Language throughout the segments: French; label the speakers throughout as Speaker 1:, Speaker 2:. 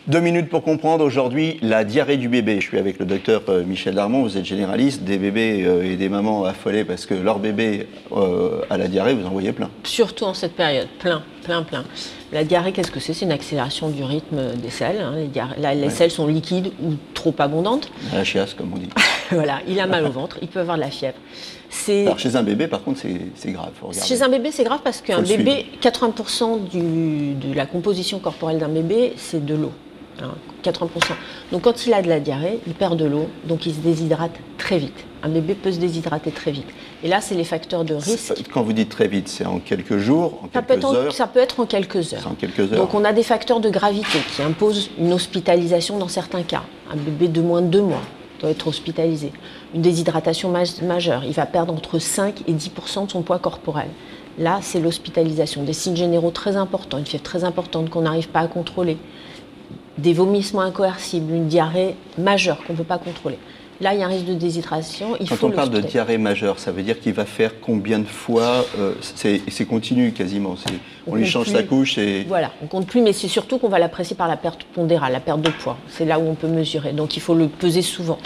Speaker 1: 2 minutes pour comprendre aujourd'hui la diarrhée du bébé. Je suis avec le docteur Michel Darmon, vous êtes généraliste, des bébés et des mamans affolés parce que leur bébé a la diarrhée, vous en voyez plein.
Speaker 2: Surtout en cette période, plein. La diarrhée, qu'est-ce que c'est? C'est une accélération du rythme des selles. Hein. Les selles sont liquides ou trop abondantes.
Speaker 1: La chiasse, comme on dit.
Speaker 2: Voilà, il a mal au ventre, il peut avoir de la fièvre.
Speaker 1: Alors chez un bébé, par contre, c'est grave.
Speaker 2: Chez un bébé, c'est grave parce qu'un bébé, 80% de la composition corporelle d'un bébé, c'est de l'eau. 80%. Donc quand il a de la diarrhée, il perd de l'eau, donc il se déshydrate très vite. Un bébé peut se déshydrater très vite. Et là, c'est les facteurs de risque.
Speaker 1: Quand vous dites très vite, c'est en quelques jours, en quelques heures?
Speaker 2: Ça peut être en quelques heures.
Speaker 1: En quelques heures.
Speaker 2: Donc on a des facteurs de gravité qui imposent une hospitalisation dans certains cas. Un bébé de moins de 2 mois doit être hospitalisé. Une déshydratation majeure, il va perdre entre 5 et 10% de son poids corporel. Là, c'est l'hospitalisation. Des signes généraux très importants, une fièvre très importante qu'on n'arrive pas à contrôler. Des vomissements incoercibles, une diarrhée majeure qu'on ne peut pas contrôler. Là, il y a un risque de déshydratation.
Speaker 1: Quand on parle de diarrhée majeure, ça veut dire qu'il va faire combien de fois? C'est continu quasiment. On lui change sa couche et...
Speaker 2: Voilà, on ne compte plus, mais c'est surtout qu'on va l'apprécier par la perte pondérale, la perte de poids. C'est là où on peut mesurer. Donc il faut le peser souvent.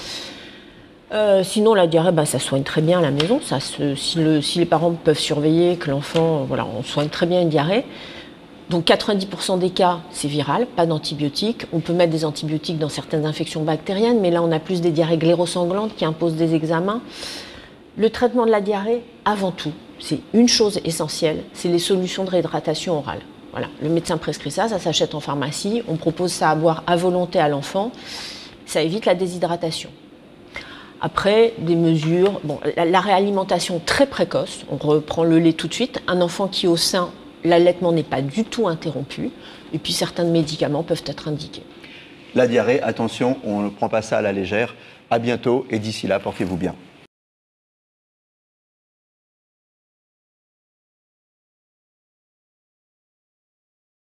Speaker 2: Sinon, la diarrhée, ça soigne très bien à la maison. Si les parents peuvent surveiller que l'enfant, voilà, on soigne très bien une diarrhée. Donc 90% des cas, c'est viral, pas d'antibiotiques. On peut mettre des antibiotiques dans certaines infections bactériennes, mais là, on a plus des diarrhées glérosanglantes qui imposent des examens. Le traitement de la diarrhée, avant tout, c'est une chose essentielle, c'est les solutions de réhydratation orale. Voilà, le médecin prescrit ça s'achète en pharmacie. On propose ça à boire à volonté à l'enfant. Ça évite la déshydratation. Après, des mesures, la réalimentation très précoce, on reprend le lait tout de suite. Un enfant qui est au sein, l'allaitement n'est pas du tout interrompu. Et puis certains médicaments peuvent être indiqués.
Speaker 1: La diarrhée, attention, on ne prend pas ça à la légère. À bientôt et d'ici là, portez-vous bien.